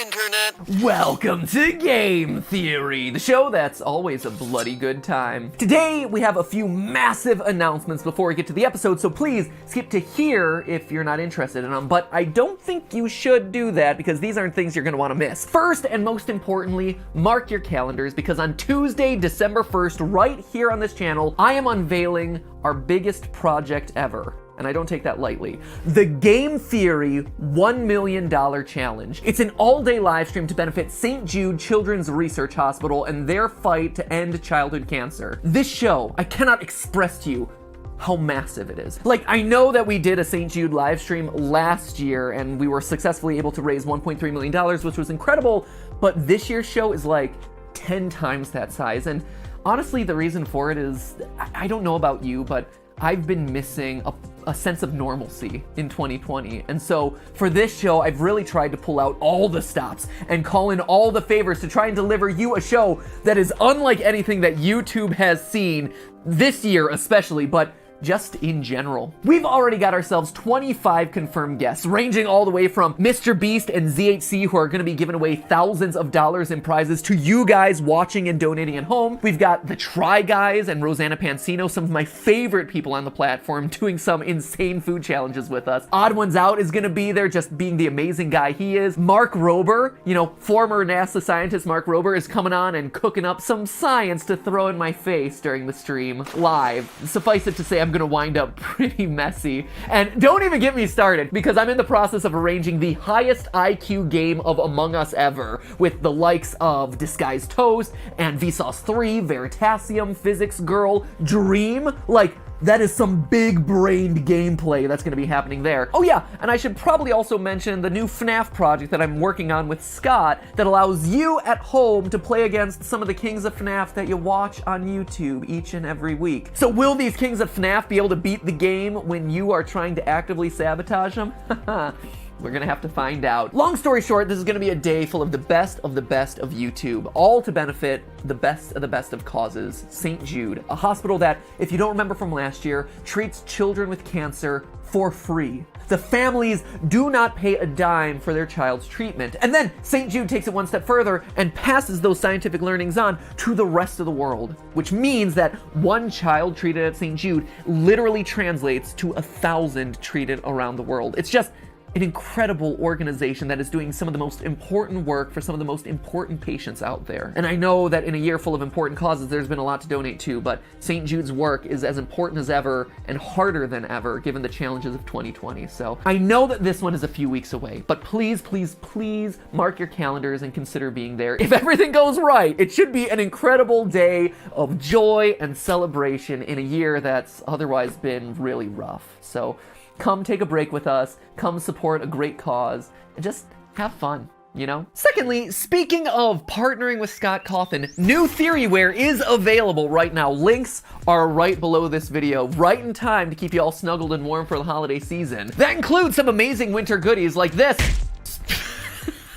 Internet. Welcome to Game Theory, the show that's always a bloody good time. Today, we have a few massive announcements before we get to the episode, so please skip to here if you're not interested in them, but I don't think you should do that because these aren't things you're gonna wanna miss. First, and most importantly, mark your calendars because on Tuesday, December 1st, right here on this channel, I am unveiling our biggest project ever. And I don't take that lightly. The Game Theory $1 Million Challenge. It's an all-day live stream to benefit St. Jude Children's Research Hospital and their fight to end childhood cancer. This show, I cannot express to you how massive it is. Like, I know that we did a St. Jude live stream last year and we were successfully able to raise $1.3 million, which was incredible, but this year's show is like 10 times that size. And honestly, the reason for it is, I don't know about you, but I've been missing a sense of normalcy in 2020. And so for this show, I've really tried to pull out all the stops and call in all the favors to try and deliver you a show that is unlike anything that YouTube has seen this year especially, but just in general. We've already got ourselves 25 confirmed guests, ranging all the way from Mr. Beast and ZHC, who are gonna be giving away thousands of dollars in prizes to you guys watching and donating at home. We've got the Try Guys and Rosanna Pansino, some of my favorite people on the platform, doing some insane food challenges with us. Odd Ones Out is gonna be there, just being the amazing guy he is. Mark Rober, former NASA scientist Mark Rober, is coming on and cooking up some science to throw in my face during the stream live. Suffice it to say, I'm gonna wind up pretty messy. And don't even get me started, because I'm in the process of arranging the highest IQ game of Among Us ever, with the likes of Disguised Toast and Vsauce 3, Veritasium, Physics Girl, Dream. Like, that is some big-brained gameplay that's gonna be happening there. Oh yeah, and I should probably also mention the new FNAF project that I'm working on with Scott that allows you at home to play against some of the kings of FNAF that you watch on YouTube each and every week. So will these kings of FNAF be able to beat the game when you are trying to actively sabotage them? We're gonna have to find out. Long story short, this is gonna be a day full of the best of YouTube, all to benefit the best of causes, St. Jude, a hospital that, if you don't remember from last year, treats children with cancer for free. The families do not pay a dime for their child's treatment. And then St. Jude takes it one step further and passes those scientific learnings on to the rest of the world, which means that one child treated at St. Jude literally translates to 1,000 treated around the world. It's just an incredible organization that is doing some of the most important work for some of the most important patients out there. And I know that in a year full of important causes, there's been a lot to donate to, but St. Jude's work is as important as ever and harder than ever given the challenges of 2020. So I know that this one is a few weeks away, but please, please, please mark your calendars and consider being there. If everything goes right, it should be an incredible day of joy and celebration in a year that's otherwise been really rough. So come take a break with us, come support a great cause, and just have fun, Secondly, speaking of partnering with Scott Cawthon, new Theoryware is available right now. Links are right below this video, right in time to keep you all snuggled and warm for the holiday season. That includes some amazing winter goodies like this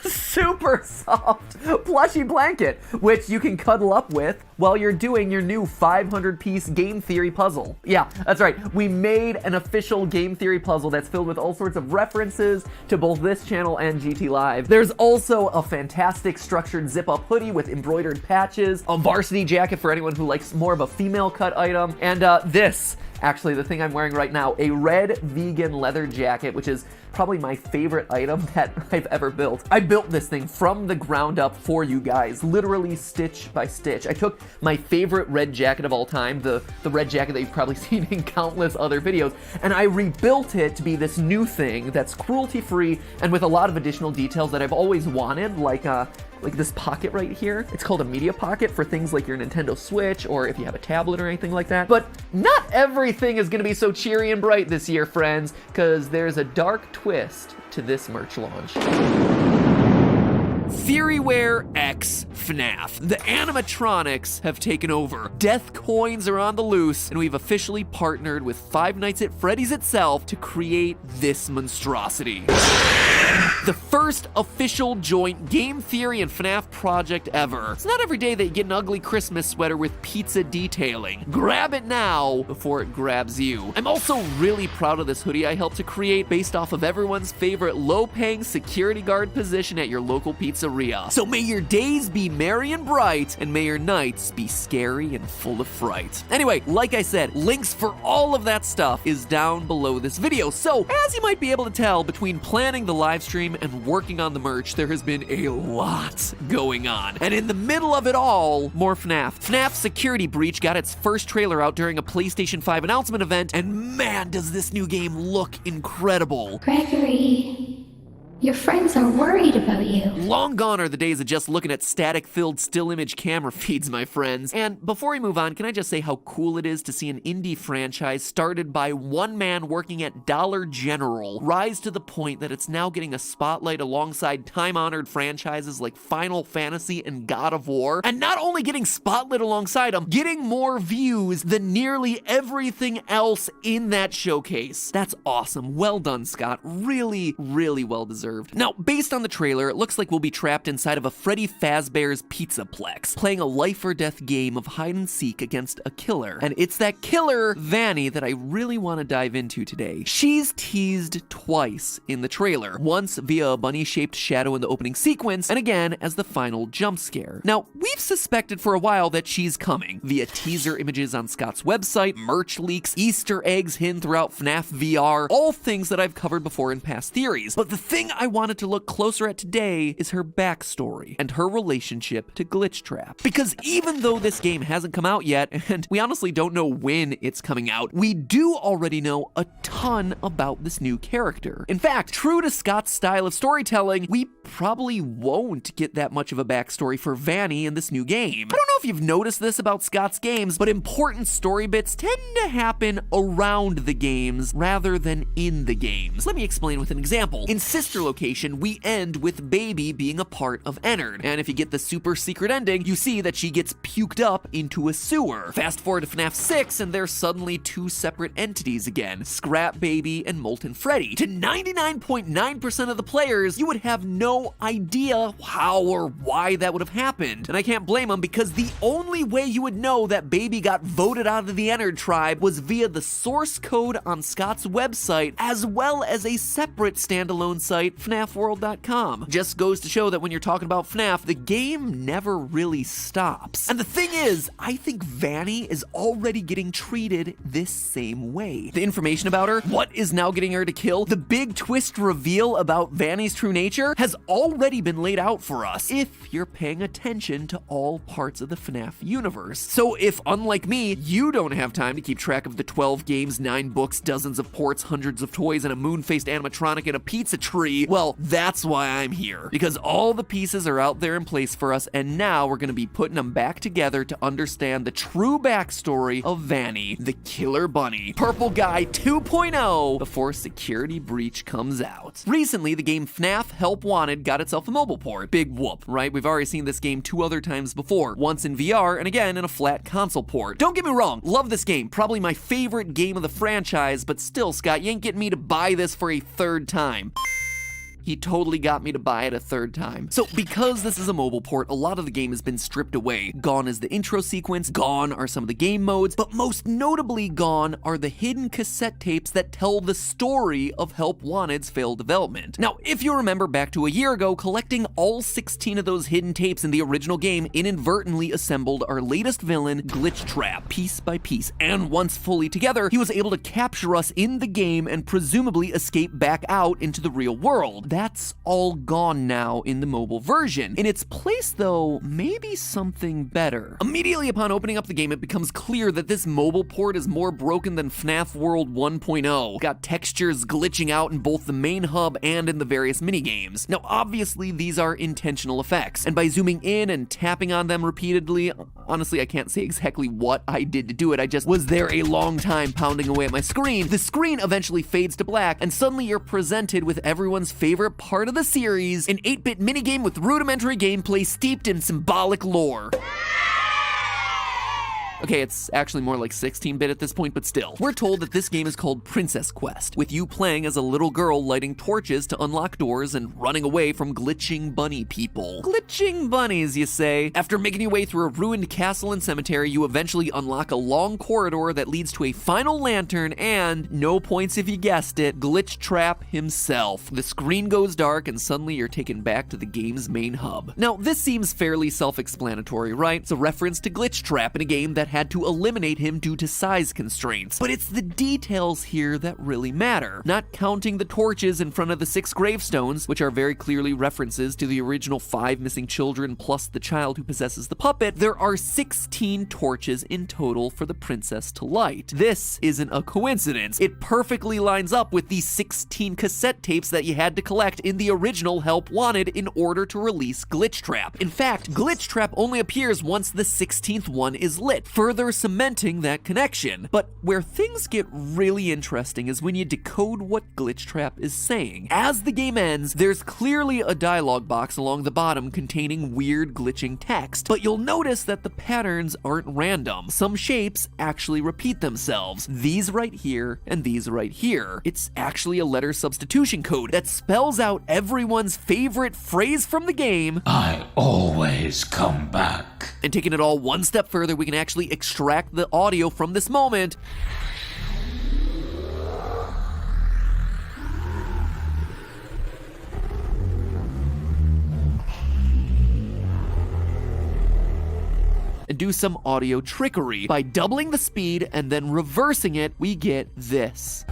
super soft plushy blanket, which you can cuddle up with while you're doing your new 500-piece game theory puzzle. Yeah, that's right. We made an official game theory puzzle that's filled with all sorts of references to both this channel and GT Live. There's also a fantastic structured zip-up hoodie with embroidered patches, a varsity jacket for anyone who likes more of a female cut item, and this, actually the thing I'm wearing right now, a red vegan leather jacket, which is probably my favorite item that I've ever built. I built this thing from the ground up for you guys, literally stitch by stitch. I took my favorite red jacket of all time, the red jacket that you've probably seen in countless other videos, and I rebuilt it to be this new thing that's cruelty-free and with a lot of additional details that I've always wanted, like this pocket right here. It's called a media pocket for things like your Nintendo Switch or if you have a tablet or anything like that. But not everything is gonna be so cheery and bright this year, friends, because there's a dark twist to this merch launch. Theoryware X FNAF. The animatronics have taken over. Death coins are on the loose, and we've officially partnered with Five Nights at Freddy's itself to create this monstrosity. The first official joint game theory and FNAF project ever. It's not every day that you get an ugly Christmas sweater with pizza detailing. Grab it now before it grabs you. I'm also really proud of this hoodie I helped to create based off of everyone's favorite low-paying security guard position at your local pizzeria. So may your days be merry and bright, and may your nights be scary and full of fright. Anyway, like I said, links for all of that stuff is down below this video. So, as you might be able to tell, between planning the live stream and working on the merch, there has been a lot going on. And in the middle of it all, more FNAF. FNAF Security Breach got its first trailer out during a PlayStation 5 announcement event, and man, does this new game look incredible. Gregory, your friends are worried about you. Long gone are the days of just looking at static-filled still image camera feeds, my friends. And before we move on, can I just say how cool it is to see an indie franchise started by one man working at Dollar General rise to the point that it's now getting a spotlight alongside time-honored franchises like Final Fantasy and God of War. And not only getting spotlit alongside them, getting more views than nearly everything else in that showcase. That's awesome. Well done, Scott. Really, really well deserved. Now, based on the trailer, it looks like we'll be trapped inside of a Freddy Fazbear's Pizzaplex, playing a life-or-death game of hide-and-seek against a killer. And it's that killer, Vanny, that I really want to dive into today. She's teased twice in the trailer, once via a bunny-shaped shadow in the opening sequence, and again as the final jump scare. Now, we've suspected for a while that she's coming, via teaser images on Scott's website, merch leaks, Easter eggs hidden throughout FNAF VR, all things that I've covered before in past theories. But the thing I wanted to look closer at today is her backstory and her relationship to Glitchtrap. Because even though this game hasn't come out yet, and we honestly don't know when it's coming out, we do already know a ton about this new character. In fact, true to Scott's style of storytelling, we probably won't get that much of a backstory for Vanny in this new game. I don't know if you've noticed this about Scott's games, but important story bits tend to happen around the games rather than in the games. Let me explain with an example. In Sister Location, we end with Baby being a part of Ennard, and if you get the super secret ending, you see that she gets puked up into a sewer. Fast forward to FNAF 6, and they're suddenly two separate entities again, Scrap Baby and Molten Freddy. To 99.9% of the players, you would have no idea how or why that would have happened. And I can't blame them, because the only way you would know that Baby got voted out of the Ennard tribe was via the source code on Scott's website, as well as a separate standalone site, FNAFworld.com. Just goes to show that when you're talking about FNAF, the game never really stops. And the thing is, I think Vanny is already getting treated this same way. The information about her, what is now getting her to kill, the big twist reveal about Vanny's true nature has already been laid out for us, if you're paying attention to all parts of the FNAF universe. So if, unlike me, you don't have time to keep track of the 12 games, 9 books, dozens of ports, hundreds of toys, and a moon-faced animatronic and a pizza tree, well, that's why I'm here. Because all the pieces are out there in place for us, and now we're gonna be putting them back together to understand the true backstory of Vanny, the Killer Bunny, Purple Guy 2.0, before Security Breach comes out. Recently, the game FNAF Help Wanted got itself a mobile port. Big whoop, right? We've already seen this game 2 other times before, once in VR and again in a flat console port. Don't get me wrong, love this game, probably my favorite game of the franchise, but still, Scott, you ain't getting me to buy this for a 3rd time. He totally got me to buy it a 3rd time. So because this is a mobile port, a lot of the game has been stripped away. Gone is the intro sequence, gone are some of the game modes, but most notably gone are the hidden cassette tapes that tell the story of Help Wanted's failed development. Now, if you remember back to a year ago, collecting all 16 of those hidden tapes in the original game inadvertently assembled our latest villain, Glitchtrap, piece by piece, and once fully together, he was able to capture us in the game and presumably escape back out into the real world. That's all gone now in the mobile version. In its place, though, maybe something better. Immediately upon opening up the game, it becomes clear that this mobile port is more broken than FNAF World 1.0. Got textures glitching out in both the main hub and in the various minigames. Now, obviously, these are intentional effects, and by zooming in and tapping on them repeatedly, honestly, I can't say exactly what I did to do it. I just was there a long time pounding away at my screen. The screen eventually fades to black, and suddenly you're presented with everyone's favorite favorite part of the series, an 8-bit minigame with rudimentary gameplay steeped in symbolic lore. Okay, it's actually more like 16-bit at this point, but still. We're told that this game is called Princess Quest, with you playing as a little girl lighting torches to unlock doors and running away from glitching bunny people. Glitching bunnies, you say? After making your way through a ruined castle and cemetery, you eventually unlock a long corridor that leads to a final lantern and, no points if you guessed it, Glitch Trap himself. The screen goes dark and suddenly you're taken back to the game's main hub. Now, this seems fairly self-explanatory, right? It's a reference to Glitch Trap in a game that had to eliminate him due to size constraints. But it's the details here that really matter. Not counting the torches in front of the 6 gravestones, which are very clearly references to the original 5 missing children plus the child who possesses the puppet, there are 16 torches in total for the princess to light. This isn't a coincidence. It perfectly lines up with the 16 cassette tapes that you had to collect in the original Help Wanted in order to release Glitch Trap. In fact, Glitch Trap only appears once the 16th one is lit, further cementing that connection. But where things get really interesting is when you decode what Glitch Trap is saying. As the game ends, there's clearly a dialogue box along the bottom containing weird glitching text, but you'll notice that the patterns aren't random. Some shapes actually repeat themselves. These right here and these right here. It's actually a letter substitution code that spells out everyone's favorite phrase from the game. I always come back. And taking it all one step further, we can actually extract the audio from this moment and do some audio trickery. By doubling the speed and then reversing it, we get this.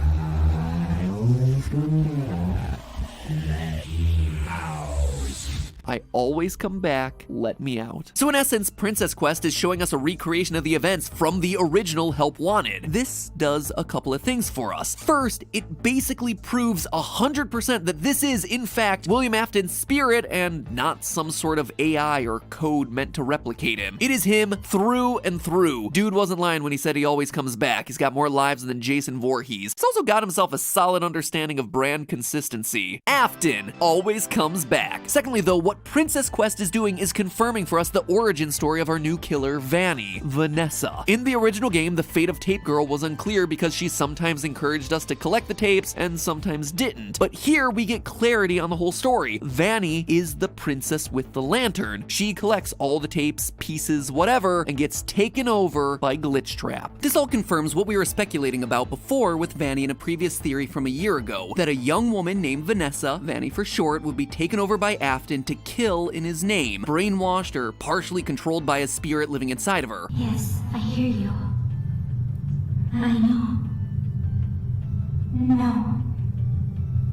I always come back, let me out. So in essence, Princess Quest is showing us a recreation of the events from the original Help Wanted. This does a couple of things for us. First, it basically proves 100% that this is, in fact, William Afton's spirit and not some sort of AI or code meant to replicate him. It is him through and through. Dude wasn't lying when he said he always comes back. He's got more lives than Jason Voorhees. He's also got himself a solid understanding of brand consistency. Afton always comes back. Secondly, though, what Princess Quest is doing is confirming for us the origin story of our new killer, Vanessa. In the original game, the fate of Tape Girl was unclear because she sometimes encouraged us to collect the tapes and sometimes didn't. But here we get clarity on the whole story. Vanny is the princess with the lantern. She collects all the tapes, pieces, whatever, and gets taken over by Glitch Trap. This all confirms what we were speculating about before with Vanny in a previous theory from a year ago, that a young woman named Vanessa, Vanny for short, would be taken over by Afton to kill in his name, brainwashed or partially controlled by a spirit living inside of her. Yes, I hear you. I know. No.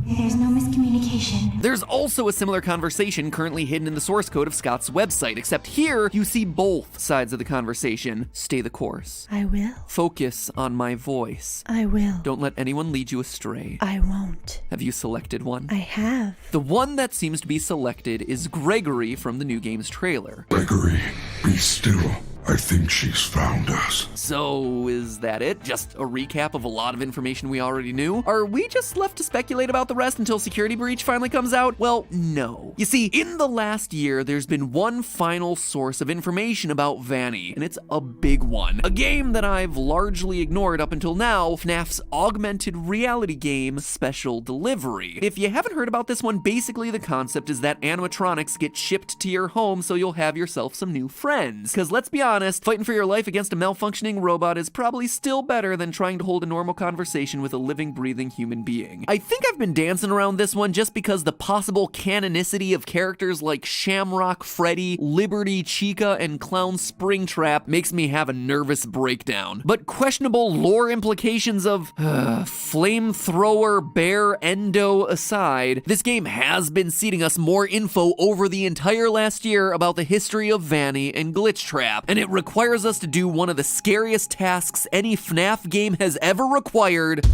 There's no miscommunication. There's also a similar conversation currently hidden in the source code of Scott's website, except here you see both sides of the conversation. Stay the course. I will. Focus on my voice. I will. Don't let anyone lead you astray. I won't. Have you selected one? I have. The one that seems to be selected is Gregory from the new game's trailer. Gregory, be still. I think she's found us. So, is that it? Just a recap of a lot of information we already knew? Are we just left to speculate about the rest until Security Breach finally comes out? Well, no. You see, in the last year, there's been one final source of information about Vanny, and it's a big one. A game that I've largely ignored up until now, FNAF's augmented reality game, Special Delivery. If you haven't heard about this one, basically the concept is that animatronics get shipped to your home so you'll have yourself some new friends. Because let's be honest, fighting for your life against a malfunctioning robot is probably still better than trying to hold a normal conversation with a living, breathing human being. I think I've been dancing around this one just because the possible canonicity of characters like Shamrock Freddy, Liberty Chica, and Clown Springtrap makes me have a nervous breakdown. But questionable lore implications of flamethrower bear endo aside, this game has been seeding us more info over the entire last year about the history of Vanny and Glitch Trap, and it requires us to do one of the scariest tasks any FNAF game has ever required: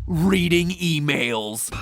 reading emails.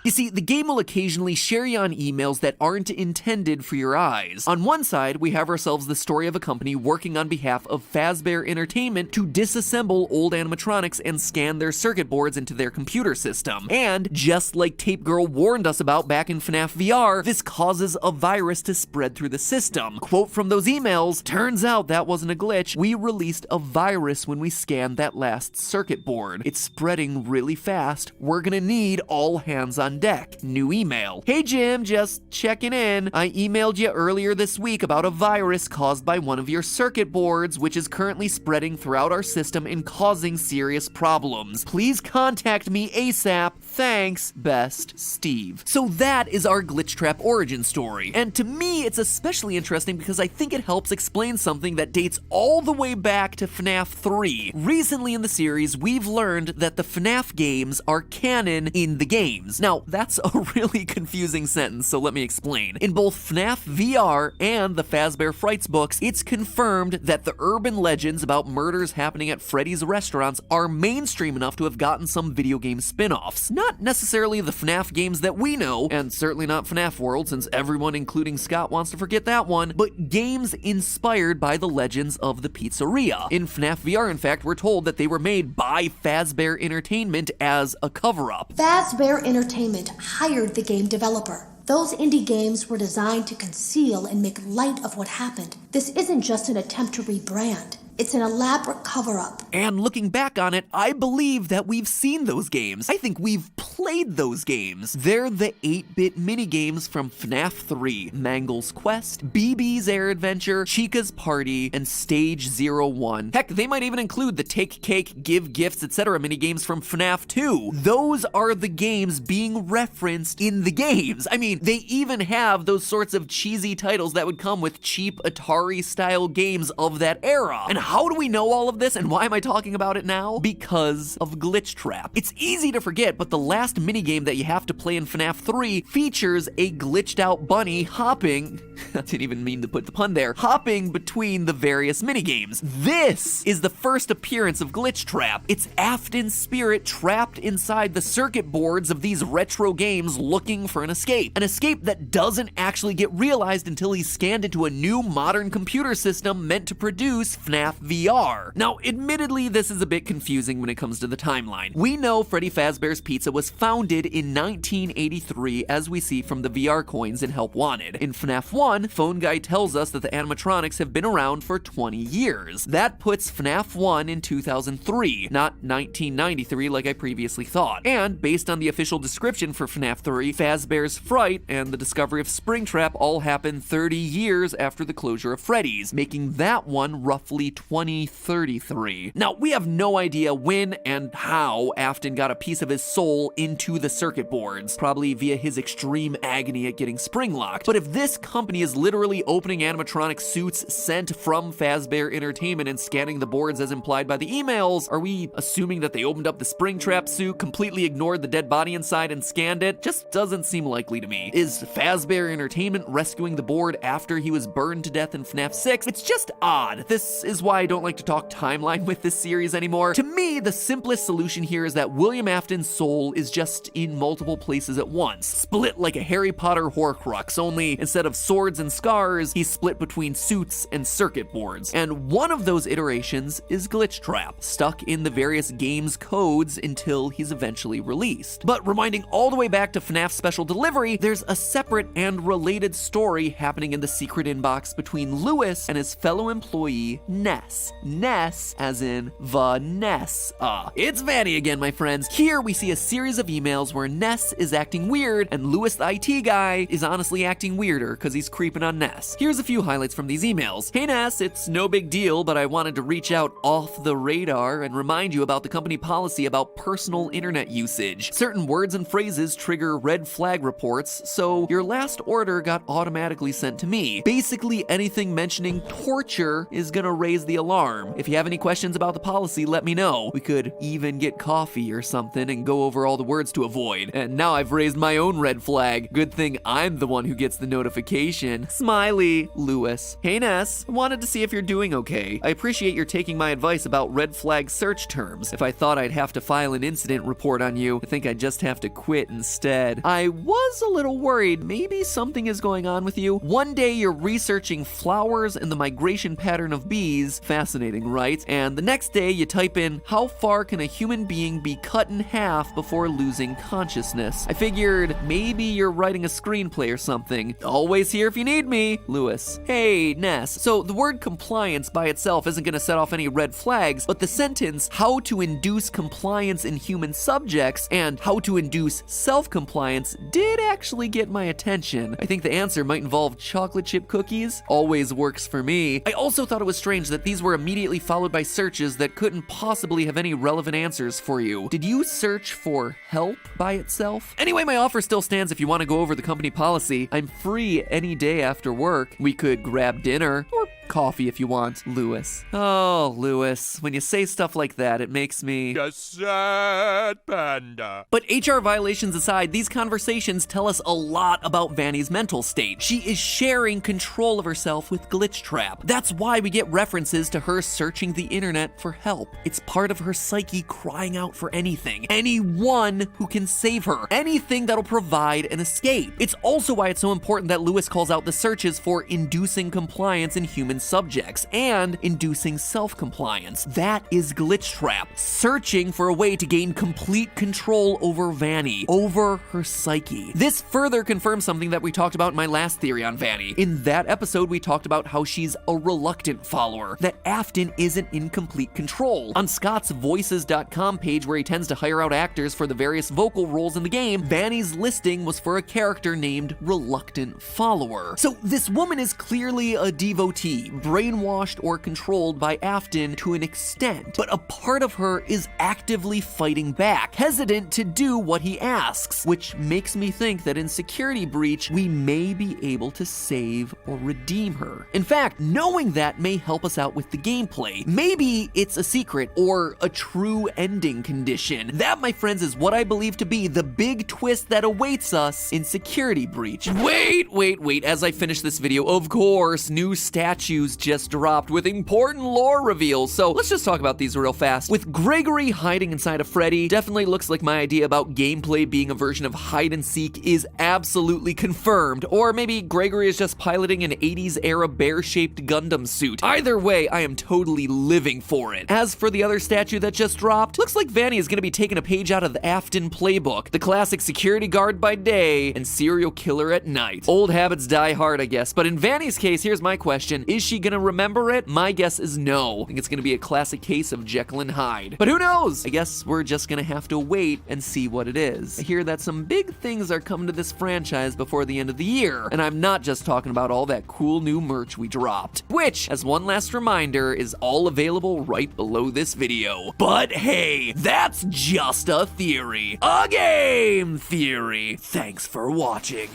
You see, the game will occasionally share you on emails that aren't intended for your eyes. On one side, we have ourselves the story of a company working on behalf of Fazbear Entertainment to disassemble old animatronics and scan their circuit boards into their computer system. And just like Tape Girl warned us about back in FNAF VR, this causes a virus to spread through the system. Quote from those emails, "Turns out that wasn't a glitch. We released a virus when we scanned that last circuit board. It's spreading really fast. We're gonna need all hands on deck." New email. "Hey Jim, just checking in. I emailed you earlier this week about a virus caused by one of your circuit boards, which is currently spreading throughout our system and causing serious problems. Please contact me ASAP. Thanks, best, Steve." So that is our Glitch Trap origin story. And to me, it's especially interesting because I think it helps explain something that dates all the way back to FNAF 3. Recently in the series, we've learned that the FNAF games are canon in the games. Now, that's a really confusing sentence, so let me explain. In both FNAF VR and the Fazbear Frights books, it's confirmed that the urban legends about murders happening at Freddy's restaurants are mainstream enough to have gotten some video game spin-offs. Not necessarily the FNAF games that we know, and certainly not FNAF World, since everyone, including Scott, wants to forget that one, but games inspired by the legends of the pizzeria. In FNAF VR, in fact, we're told that they were made by Fazbear Entertainment as a cover-up. Fazbear Entertainment hired the game developer. Those indie games were designed to conceal and make light of what happened. This isn't just an attempt to rebrand. It's an elaborate cover-up. And looking back on it, I believe that we've seen those games. I think we've played those games. They're the 8-bit minigames from FNAF 3, Mangle's Quest, BB's Air Adventure, Chica's Party, and Stage 01. Heck, they might even include the Take Cake, Give Gifts, etc. minigames from FNAF 2. Those are the games being referenced in the games. I mean, they even have those sorts of cheesy titles that would come with cheap Atari-style games of that era. And how do we know all of this, and why am I talking about it now? Because of Glitch Trap. It's easy to forget, but the last minigame that you have to play in FNAF 3 features a glitched out bunny hopping, I didn't even mean to put the pun there, hopping between the various minigames. This is the first appearance of Glitch Trap. It's Afton's spirit trapped inside the circuit boards of these retro games looking for an escape. An escape that doesn't actually get realized until he's scanned into a new modern computer system meant to produce FNAF VR. Now, admittedly, this is a bit confusing when it comes to the timeline. We know Freddy Fazbear's Pizza was founded in 1983, as we see from the VR coins in Help Wanted. In FNAF 1, Phone Guy tells us that the animatronics have been around for 20 years. That puts FNAF 1 in 2003, not 1993 like I previously thought. And based on the official description for FNAF 3, Fazbear's Fright and the discovery of Springtrap all happened 30 years after the closure of Freddy's, making that one roughly 2033. Now, we have no idea when and how Afton got a piece of his soul into the circuit boards, probably via his extreme agony at getting spring-locked. But if this company is literally opening animatronic suits sent from Fazbear Entertainment and scanning the boards as implied by the emails, are we assuming that they opened up the Springtrap suit, completely ignored the dead body inside, and scanned it? Just doesn't seem likely to me. Is Fazbear Entertainment rescuing the board after he was burned to death in FNAF 6? It's just odd. This is why I don't like to talk timeline with this series anymore. To me, the simplest solution here is that William Afton's soul is just in multiple places at once, split like a Harry Potter Horcrux, only instead of swords and scars, he's split between suits and circuit boards. And one of those iterations is Glitch Trap, stuck in the various games' codes until he's eventually released. But reminding all the way back to FNAF Special Delivery, there's a separate and related story happening in the secret inbox between Lewis and his fellow employee, Ness. Ness, as in Vanessa. It's Vanny again, my friends. Here we see a series of emails where Ness is acting weird, and Lewis, the IT guy, is honestly acting weirder because he's creeping on Ness. Here's a few highlights from these emails. "Hey Ness, it's no big deal, but I wanted to reach out off the radar and remind you about the company policy about personal internet usage. Certain words and phrases trigger red flag reports, so your last order got automatically sent to me. Basically, anything mentioning torture is gonna raise the the alarm. If you have any questions about the policy, let me know. We could even get coffee or something and go over all the words to avoid. And now I've raised my own red flag. Good thing I'm the one who gets the notification. Smiley, Lewis. Hey Ness, I wanted to see if you're doing okay. I appreciate your taking my advice about red flag search terms. If I thought I'd have to file an incident report on you, I think I'd just have to quit instead. I was a little worried maybe something is going on with you. One day you're researching flowers and the migration pattern of bees. Fascinating, right? And the next day you type in, how far can a human being be cut in half before losing consciousness? I figured maybe you're writing a screenplay or something. Always here if you need me, Lewis. Hey, Ness. So the word compliance by itself isn't gonna set off any red flags, but the sentence, how to induce compliance in human subjects and how to induce self-compliance did actually get my attention. I think the answer might involve chocolate chip cookies. Always works for me. I also thought it was strange that these were immediately followed by searches that couldn't possibly have any relevant answers for you. Did you search for help by itself? Anyway, my offer still stands if you want to go over the company policy. I'm free any day after work. We could grab dinner or coffee if you want, Lewis. Oh, Lewis, when you say stuff like that, it makes me a sad panda. But HR violations aside, these conversations tell us a lot about Vanny's mental state. She is sharing control of herself with Glitchtrap. That's why we get references to her searching the internet for help. It's part of her psyche crying out for anything, anyone who can save her, anything that'll provide an escape. It's also why it's so important that Lewis calls out the searches for inducing compliance in human subjects and inducing self-compliance. That is Glitchtrap, searching for a way to gain complete control over Vanny, over her psyche. This further confirms something that we talked about in my last theory on Vanny. In that episode, we talked about how she's a reluctant follower, that Afton isn't in complete control. On Scott's Voices.com page, where he tends to hire out actors for the various vocal roles in the game, Vanny's listing was for a character named Reluctant Follower. So this woman is clearly a devotee, brainwashed or controlled by Afton to an extent, but a part of her is actively fighting back, hesitant to do what he asks, which makes me think that in Security Breach, we may be able to save or redeem her. In fact, knowing that may help us out with the gameplay. Maybe it's a secret or a true ending condition. That, my friends, is what I believe to be the big twist that awaits us in Security Breach. Wait, as I finish this video, of course, new statues just dropped with important lore reveals, so let's just talk about these real fast. With Gregory hiding inside of Freddy, definitely looks like my idea about gameplay being a version of hide and seek is absolutely confirmed, or maybe Gregory is just piloting an 80s era bear-shaped Gundam suit. Either way, I am totally living for it. As for the other statue that just dropped, looks like Vanny is gonna be taking a page out of the Afton playbook, the classic security guard by day and serial killer at night. Old habits die hard, I guess, but in Vanny's case, here's my question. Is she gonna remember it? My guess is no. I think it's gonna be a classic case of Jekyll and Hyde. But who knows? I guess we're just gonna have to wait and see what it is. I hear that some big things are coming to this franchise before the end of the year, and I'm not just talking about all that cool new merch we dropped, which, as one last reminder, is all available right below this video. But hey, that's just a theory. A game theory. Thanks for watching.